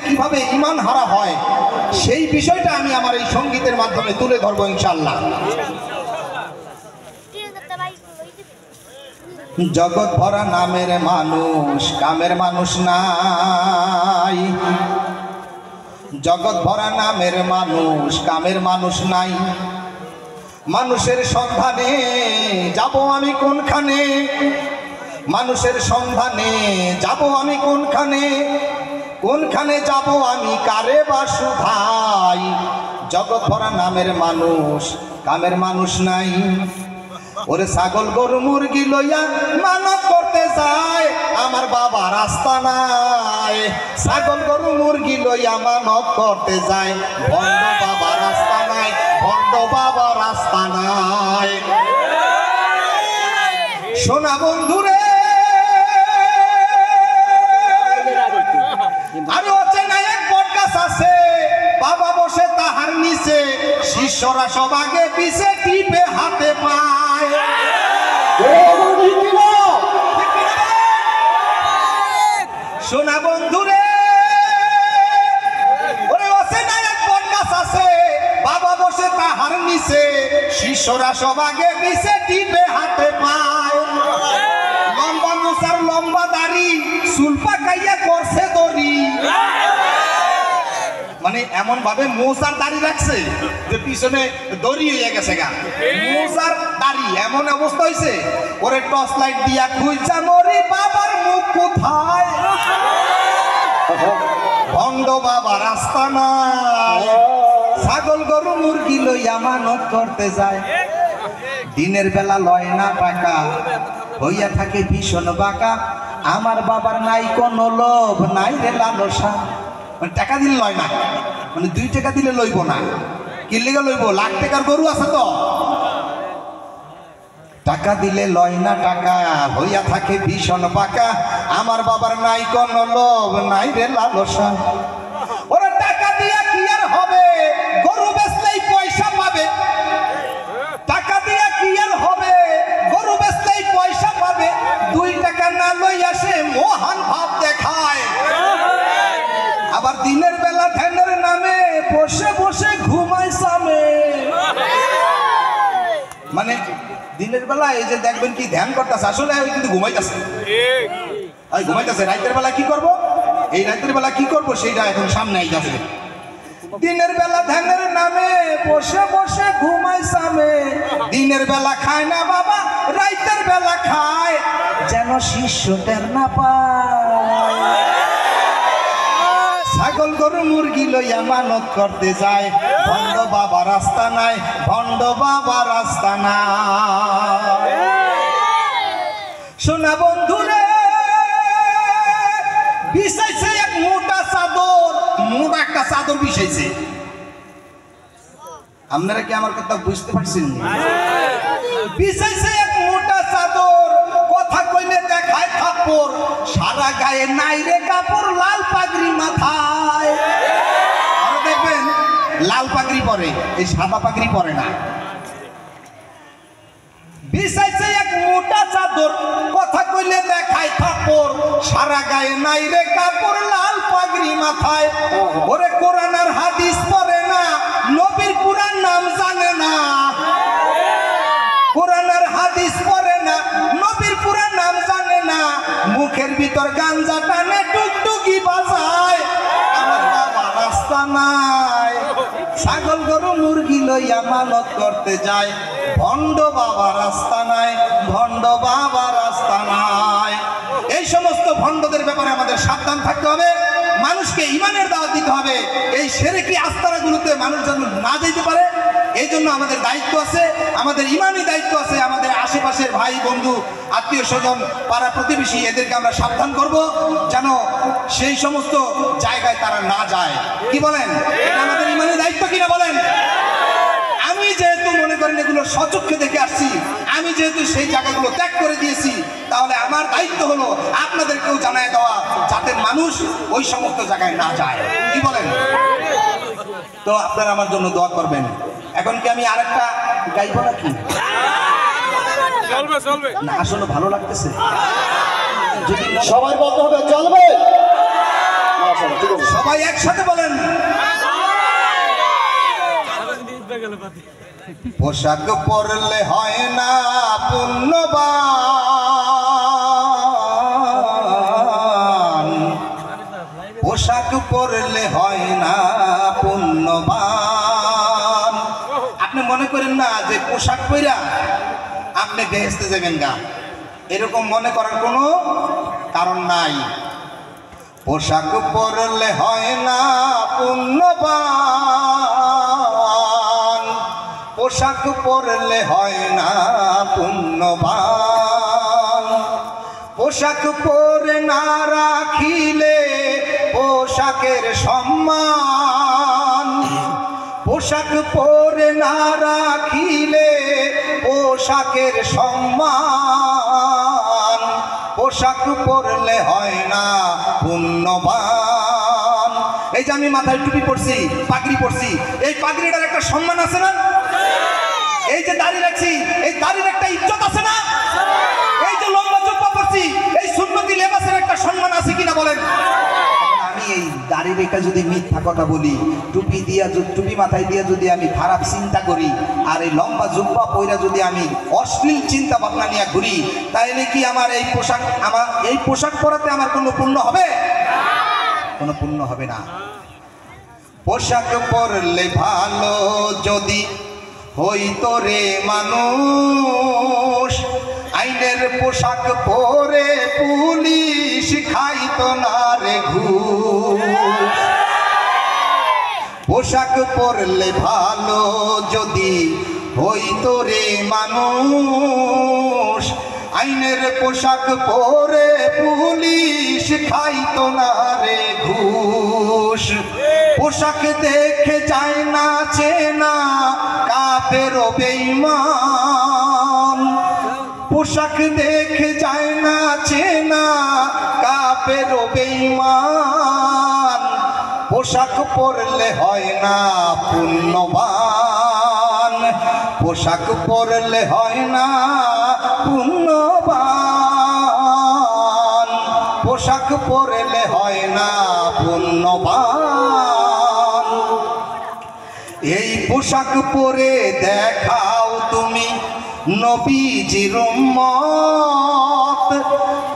কিভাবে ঈমান হারা হয় সেই বিষয়টা আমি আমার এই সঙ্গীতের মাধ্যমে তুলে ধরবো ইনশাআল্লাহ। জগৎ ভরা নামের মানুষ, কামের মানুষ নাই। জগৎ ভরা নামের মানুষ, কামের মানুষ নাই। মানুষের সন্ধানে যাব আমি কোনখানে, মানুষের সন্ধানে যাব আমি কোনখানে, কোনখানে যাব আমি কারে বা সুধাই। জগৎ ভরা নামের মানুষ, কামের মানুষ নাই। ওরে ছাগল গরু মুরগি লইয়া মানত করতে যায়, আমার বাবা রাস্তা নাই। ছাগল গরু মুরগি লইয়া মানত করতে যায়, ভণ্ড বাবা রাস্তা নাই, ভণ্ড বাবা রাস্তা নাই। সোনা বন্ধুরে আরো অচেনা এক বটগাছ আছে, বাবা বসে তাহার নিচে, শিষ্যরা সব আগে পিছে টিপে হাতে পায়। সোনা বন্ধুরে ওরে অচেনা এক বটগাছ আছে, বাবা বসে তাহার নিচে, শিষ্যরা সব আগে পিছে টিপে হাতে পায়। লম্বা মোসার লম্বা দাড়ি, চুল পাকাইয়া করছে দড়ি। মানে এমন ভাবে মোসার দাড়ি রাখছে যে পিছনে দড়ি হয়ে গেছে গা। মোসার দাড়ি এমন অবস্থা হয়েছে, ওরে টর্চ লাইট দিয়া খুঁজা মরি বাবার মুখ কোথায়। ভণ্ড বাবা রাস্তা নাই। ছাগল গরু মুরগি লইয়া মানত করতে যায়, দিনের বেলা লয় না টাকা, হইয়া থাকে ভীষণ বাঁকা। আমার বাবার নাই কোনো লোভ, নাই রে লালসা। মানে টাকা দিলে লয় না, মানে 2 টাকা দিলে লইব না। কি লেগে লইব? লাখ টাকার গরু আছে তো। টাকা দিলে লয় না টাকা, হইয়া থাকে ভীষণ বাঁকা। আমার বাবার নাই কোনো লোভ, নাই রে লালসা। ওরা টাকা দিয়া কি আর হবে, গরু বেচলেই পয়সা পাবে। টাকা দিয়া কি আর হবে, গরু বেচলেই পয়সা পাবে। 2 টাকা না লই আসে মহান ভাব দেখায়। আবার দিনের বেলা ধ্যানের নামে বসে বসে ঘুমায় সামে। মানে দিনের বেলা এই যে দেখবেন কি ধ্যান করতেছে, আসলে ওই কিন্তু ঘুমাইতেছে। ওই ঘুমাইতেছে। রাতের বেলা কি করব? এই রাতের বেলা কি করব সেইটা এখন সামনে আইতাছে। দিনের বেলা ধ্যানের নামে বসে বসে ঘুমায় সামে। দিনের বেলা খায় না বাবা, রাতের বেলা খায়, যেন শিষ্য টের না পায়। ছাগল গরু মুরগি লইয়া মানত করতে যায়, ভণ্ড বাবা রাস্তা নাই, ভণ্ড বাবা রাস্তা নাই। সোনা বন্ধুরে বিছাইছে এক মোটা চাদর, মোটা একটা চাদর বিছাইছে। আপনারা কি আমার কথা বুঝতে পারছেন? বিছাইছে এক মোটা চাদর, কথা কইলে দেখায় থাপ্পড়, সারা গায়ে নাই রে কাপড়, লাল পাগড়ি মাথায়। আর দেখবেন লাল পাগড়ি পরে, এই সাদা পাগড়ি পরে না। বিছাইছে এক মোটা চাদর, কথা কইলে দেখায় থাপ্পড়, সারা গায়ে নাই রে কাপড়, লাল পাগড়ি মাথায়। ওরে কোরআন আর হাদিস পড়ে না, নবীর পুরাণ নাম জানে না। কোরআন আর হাদিস পড়ে না, নবীর পুরাণ নাম জানে না। মুখের ভিতর গাঞ্জা টানে, টুকটুকি বাজায়। আমার বাবা রাস্তা নাই। ছাগল গরু মুরগি লইয়া মানত করতে যায়, ভণ্ড বাবা রাস্তা নাই, ভণ্ড বাবা রাস্তা নাই। এই সমস্ত ভণ্ডদের ব্যাপারে আমাদের সাবধান থাকতে হবে। মানুষকে ঈমানের দাওয়াত দিতে হবে। এই শিরকি আস্তানাগুলোতে মানুষ যেন না যেতে পারে, এই জন্য আমাদের দায়িত্ব আছে, আমাদের ঈমানি দায়িত্ব আছে। আমাদের আশেপাশের ভাই বন্ধু আত্মীয় স্বজন পাড়া প্রতিবেশী এদেরকে আমরা সাবধান করব, যেন সেই সমস্ত জায়গায় তারা না যায়। কি বলেন? এটা আমাদের ঈমানি দায়িত্ব কিনা বলেন? আমি যেহেতু মনে করেন এগুলো সচক্ষে দেখে আসছি, আমি যেহেতু সেই জায়গাগুলো ত্যাগ করে দিয়েছি, তাহলে আমার দায়িত্ব হলো আপনাদেরকেও জানায় দেওয়া, যাতে মানুষ ওই সমস্ত জায়গায় না যায়। কি বলেন? তো আপনারা আমার জন্য দোয়া করবেন। এখন কি আমি আরেকটা গাইব নাকি? না, আসলে ভালো লাগতেছে। যদি সবাই বলতে হবে চলবে। সবাই সবাই একসাথে বলেন, পোশাক পরলে হয় না পুণ্যবান, পোশাক পরলে হয় না পুণ্যবান। আপনি মনে করেন না যে পোশাক পইরা আপনি বেহেশতে যাবেন গা, এরকম মনে করার কোনো কারণ নাই। পোশাক পরলে হয় না পুণ্যবান, পোশাক পরলে হয় না পুণ্যবান। পোশাক পরে না রাখিলে পোশাকের সম্মান, পোশাক পরে না রাখিলে পোশাকের সম্মান। পোশাক পরলে হয় না পুণ্যবান। এই যে আমি মাথায় টুপি পরছি, পাগড়ি পরছি, এই পাগড়িটার একটা সম্মান আছে না? এই যে দাড়ি রাখছি, এই দাড়ির একটা ইজ্জত আছে না? এই যে লম্বা জুব্বা পরছি, এই সুন্নতি লেবাসের একটা সম্মান আছে কিনা বলেন? আমি এই দাড়ি রেখা যদি মিথ্যা কথা বলি, টুপি দিয়া টুপি মাথায় দিয়া যদি আমি খারাপ চিন্তা করি, আর এই লম্বা জুব্বা পইরা যদি আমি অশ্লীল চিন্তা ভাবনা নিয়ে ঘুরি, তাইলে কি আমার এই পোশাক পরাতে আমার কোনো পুণ্য হবে? কোনো পুণ্য হবে না। পোশাক পরলে ভালো যদি হইতো রে মানুষ, আইনের পোশাক পরে পুলিশ খাইতো না রে ঘুষ। পোশাক পরলে ভালো যদি হইতো রে মানুষ, আইনের পোশাক পরে পুলিশ খাইতো না রে ঘুষ। পোশাক দেখে যায় না চেনা কাফের ও বেঈমান, পোশাক দেখে যায় না চেনা কাফের ও বেঈমান। পোশাক পরলে হয় না পুণ্যবান, পোশাক পরলে হয় না পুণ্যবান, পোশাক পরলে হয় না পুণ্যবান। এই পোশাক পরে দেখাও তুমি নবীজির উম্মত,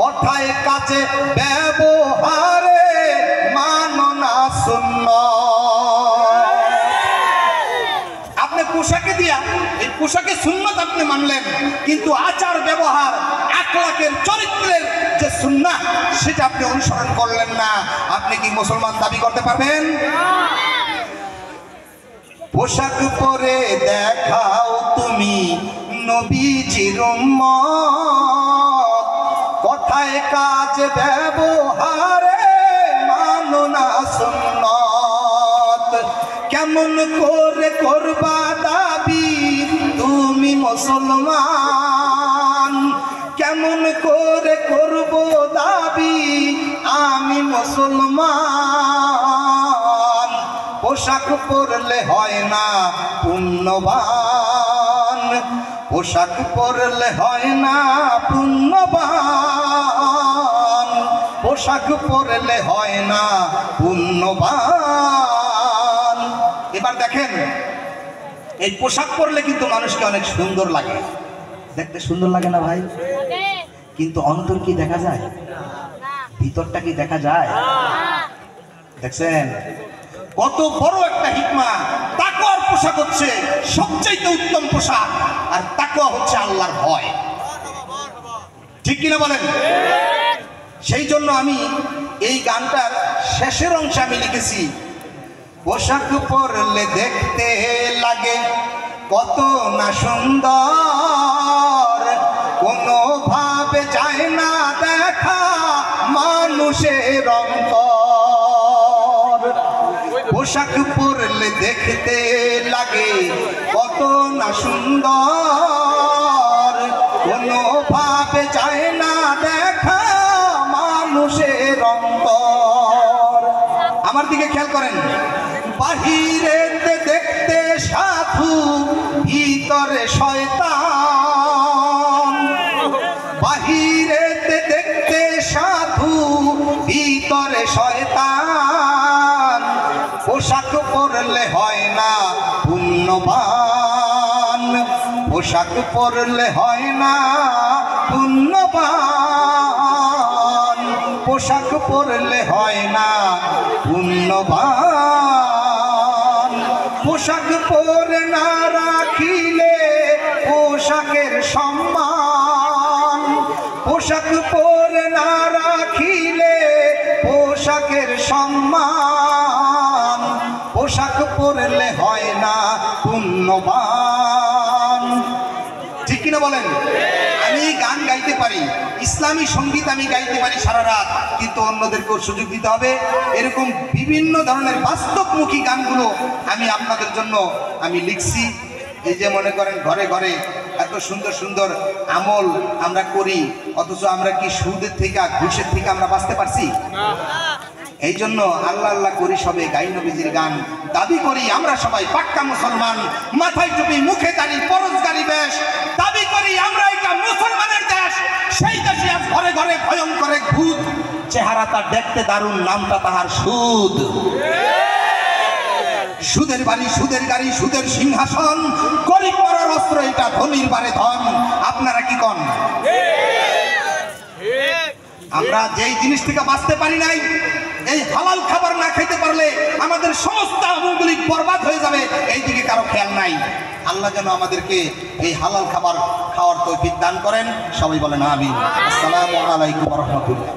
কথায় কাজে ব্যবহারে মানো না সুন্নাত। আপনি পোশাকে দিয়া এই পোশাকে সুন্নাত আপনি মানলেন, কিন্তু আচার ব্যবহার আখলাকের চরিত্রের যে সুন্নাত সেটা আপনি অনুসরণ করলেন না। আপনি কি মুসলমান দাবি করতে পারবেন? পোশাক পরে দেখাও তুমি নবীজির উম্মত, কথায় কাজ ব্যবহারে মানো না সুন্নাত। কেমন করে করবা দাবি তুমি মুসলমান, কেমন করে করব দাবি আমি মুসলমান। পোশাক পরলে হয় না পুণ্যবান, পোশাক পরলে হয় না পুণ্যবান, পোশাক পরলে হয় না পুণ্যবান। এবার দেখেন, এই পোশাক পরলে কিন্তু মানুষকে অনেক সুন্দর লাগে, দেখতে সুন্দর লাগে না ভাই? কিন্তু অন্তর কি দেখা যায়? ভিতরটা কি দেখা যায়? দেখছেন কত বড় একটা হিকমা। তাকওয়ার পোশাক হচ্ছে সবচেয়ে উত্তম পোশাক, আর তাকওয়া হচ্ছে আল্লাহর ভয়। ঠিক কিনা বলেন? সেই জন্য আমি এই গানটার শেষের অংশে আমি লিখেছি, পোশাক পরলে দেখতে লাগে কত না সুন্দর, কোনো ভাবে যায় না দেখা মানুষের অন্তর। পোশাক পরলে দেখতে লাগে কত না সুন্দর, কোনো ভাবে যায় না দেখা মানুষের অন্তর। আমার দিকে খেয়াল করেন, বাহিরেতে দেখতে সাধু ভিতরে শয়তান, বাহিরেতে দেখতে সাধু ভিতরে শয়তান। পোশাক পরলে হয় না পুণ্যবান, পোশাক পরলে হয় না পুণ্যবান, পোশাক পরলে হয় না পুণ্যবান। পোশাক পরে না রাখিলে পোশাকের সম্মান, পোশাক পরে না রাখিলে পোশাকের সম্মান, পোশাক পরলে হয় না পুণ্যবান। ঠিক কিনা বলেন? আমি গান গাইতে পারি, ইসলামী সঙ্গীত আমি গাইতে পারি সারা রাত, কিন্তু অন্যদেরকেও সুযোগ দিতে হবে। এরকম বিভিন্ন ধরনের বাস্তবমুখী গানগুলো আমি আপনাদের জন্য আমি লিখছি। এই যে মনে করেন ঘরে ঘরে এত সুন্দর সুন্দর আমল আমরা করি, অথচ আমরা কি সুদের থেকে ঘুষের থেকে আমরা বাঁচতে পারছি? এই জন্য আল্লাহ আল্লাহ করি সবে গাই নবীজির গান, দাবি করি আমরা সবাই পাক্কা মুসলমান, মাথায় টুপি মুখে দাড়ি পরশগারি বেশ, দাবি করি আমরা এটা মুসলমানের দেশ। সেই দেশে আজ ঘরে ঘরে ভয়ঙ্কর এক ভূত, চেহারা তার দেখতে দারুণ, নামটা তাহার সুদ। সুদের বাড়ি, সুদের গাড়ি, সুদের সিংহাসন, গরিব করার অস্ত্র এটা, ধনীর বারে ধন। আপনারা কি কন? আমরা যেই জিনিস থেকে বাঁচতে পারি নাই, এই হালাল খাবার না খেতে পারলে আমাদের সমস্ত আমলগুলি বরবাদ হয়ে যাবে, এই দিকে কারো খেয়াল নাই। আল্লাহ যেন আমাদেরকে এই হালাল খাবার খাওয়ার তৌফিক দান করেন। সবাই বলেন আমিন। আসসালামু আলাইকুম ওয়া রাহমাতুল্লাহ।